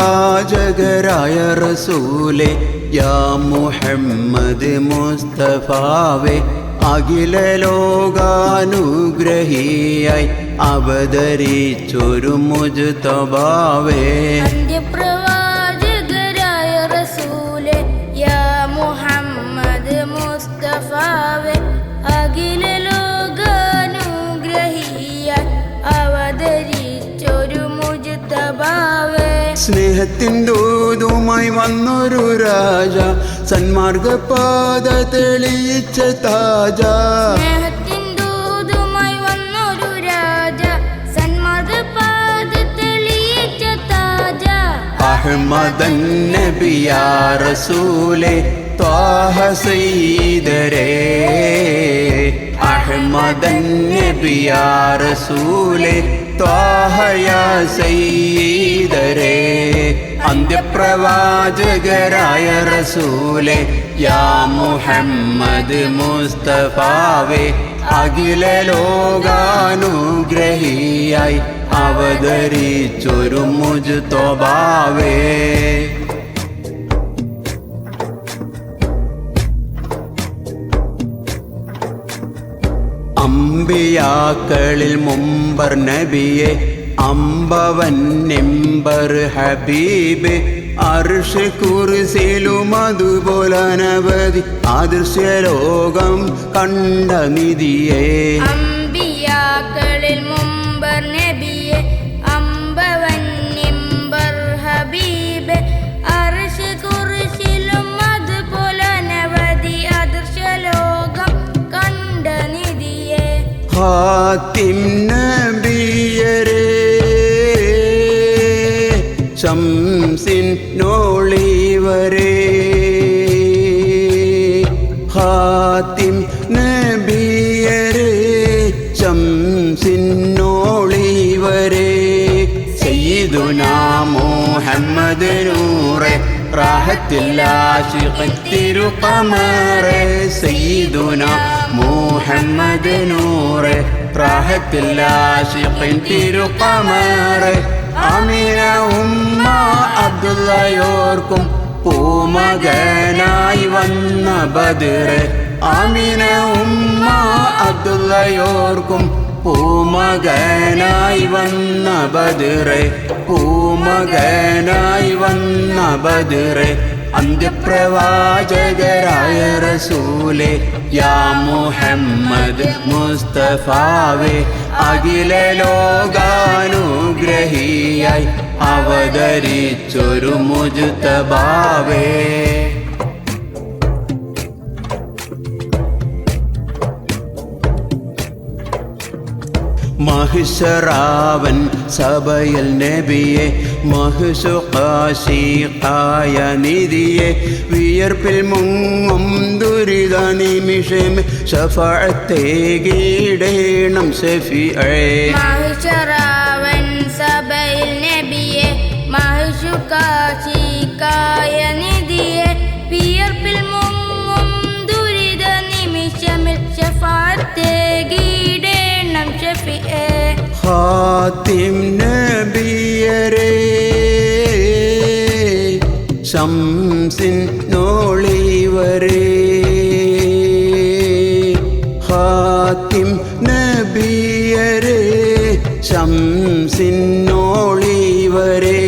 അന്ത്യപ്രവാചകരായ റസൂലേ യാ മുഹമ്മദ് മുസ്തഫാവേ അഖില ലോകാനുഗ്രഹിയായി അവതരിച്ചൊരു മുജ്തബാവേ അന്ത്യപ്രവാചകരായ റസൂലേ യാ മുഹമ്മദ് മുസ്തഫാവേ അഖില ലോകാനുഗ്രഹിയായി അവതരിച്ചൊരു മുജ്തബാവേ സ്നേഹത്തിൻ ദൂതുമായി വന്നൊരു രാജ സന്മാർഗപാത തെളിയിച്ച താജ സ്നേഹത്തിൻ ദൂതുമായി വന്നൊരു രാജ സന്മാർഗപാത തെളിയിച്ച താജ അഹ്മദൻ നബി യാ റസൂലേ ത്വാഹ സയ്യിദരേ അഹ്മദൻ നബി യാ റസൂലേ ത്വാഹ യാ സയ്യിദരേ അന്ത്യപ്രവാചകരായ റസൂലേ യാ മുഹമ്മദ് മുസ്തഫാവേ അഖില ലോകാനുഗ്രഹിയായി അവതരിച്ചൊരു മുജ്തബാവേ അംബിയാക്കളിൽ മുമ്പർ നബിയെ അമ്പവൻ നിമ്പർ ഹബീബ് അർശ് കുർസിയിലും അതുപോലെ അനവധി അദൃശ്യലോകം കണ്ട നിധിയെ അംബിയാക്കളിൽ മുമ്പർ നബിയെ അമ്പവൻ നിമ്പർ ഹബീബ് അർശ് കുർസിയിലും അതുപോലെ അനവധി അദൃശ്യലോകം കണ്ട നിധിയെ ഹാത്തിം നബിയരേ ശംസിൻ നോളിവരേ ഹാത്തിം നബിയരേ ശംസിൻ നോളിവരേ സയ്യിദുനാ മുഹമ്മദ് നൂറേ റാഹത്തിൽ ആശിഖിൻ തിരുഖമറേ സയ്യിദുനാ മുഹമ്മദ് നൂറേ റാഹത്തിൽ ആശിഖിൻ തിരുഖമറേ ആമിന ഉമ്മ അബ്ദുള്ളയോർക്കും പൂമകനായി വന്ന ബദറെ ആമിന ഉമ്മ അബ്ദുള്ളയോർക്കും പൂമകനായി വന്ന ബദറെ പൂമകനായി വന്ന ബദറെ അന്ത്യപ്രവാചകരായ റസൂലേ യാ മുഹമ്മദ് മുസ്തഫാവേ അഖില ലോകാനുഗ്രഹിയായി അവതരിച്ചൊരു മുജ്തബാവേ മഹ്ശറാവൻ സഭയിൽ നബിയെ മഹ്ശുഖാശിഖായ നിധിയെ വിയർപ്പിൽ മുങ്ങും ദുരിത നിമിഷമേ ശഫാഅത്തേകിടേണം ശഫീഅേ മഹ്ശറാവൻ സഭയിൽ നബിയെ മഹ്ശുഖാശിഖായ നിധിയെ വിയർപ്പിൽ മുങ്ങും ദുരിത നിമിഷമേ ശഫാഅത്തേകിടേണം ശഫീഅേ ഹാത്തിം നബിയരേ ശംസിൻ നോളിവരേ ഹാത്തിം നബിയരേ ശംസിൻ നോളിവരേ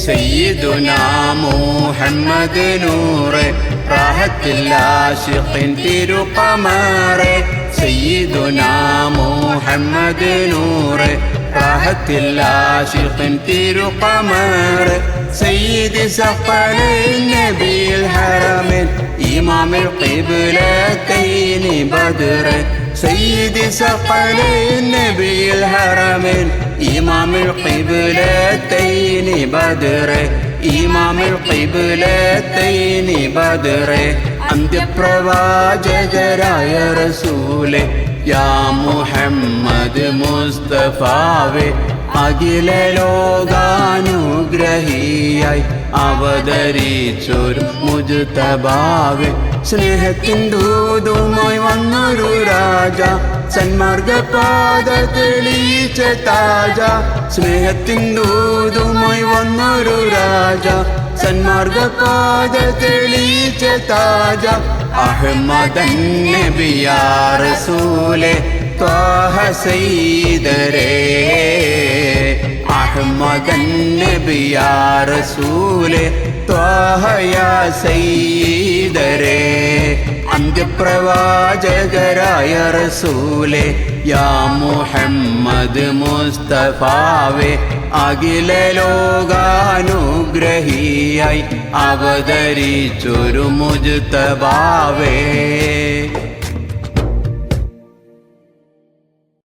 സയ്യിദുനാ മുഹമ്മദ് നൂറേ റാഹത്തിൽ ആശിഖിൻ തിരുഖമറേ സയ്യിദുനാ മുഹമ്മദ് നൂറേ റാഹത്തിൽ ആശിഖിൻ തിരുഖമറേ സയ്യിദ് സഖലൈൻ നബിയിൽ ഹറമൈൻ ഇമാമിൽ ഖിബ്ലതൈൻ ബദറെ സയ്യിദ് സഖലൈൻ നബിയിൽ ഹറമൈൻ ഇമാമിൽ ഖിബ്ലതൈൻ ബദറെ ഇമാമിൽ ഖിബ്ലതൈൻ ബദറെ അന്ത്യപ്രവാചകരായ റസൂലേ യാ മുഹമ്മദ് മുസ്തഫാവേ അഖില ലോകാനുഗ്രഹിയായി അവതരിച്ചൊരു മുജ്തബാവേ സ്നേഹത്തിൻ ദൂതുമായി വന്നൊരു രാജ സന്മാർഗപാത തെളിയിച്ച താജ സ്നേഹത്തിൻ ദൂതുമായി വന്നൊരു രാജ സന്മാർഗപാത തെളിയിച്ച താജ അഹ്മദൻ നബി യാ റസൂലേ ത്വാഹ സയ്യിദരേ അഹ്മദൻ നബി യാ റസൂലേ ത്വാഹ യാ സയ്യിദരേ അന്ത്യപ്രവാചകരായ റസൂലേ യാ മുഹമ്മദ് മുസ്തഫാവേ അഖില ലോകാനുഗ്രഹിയായി അവതരിച്ചൊരു മുജ്തബാവേ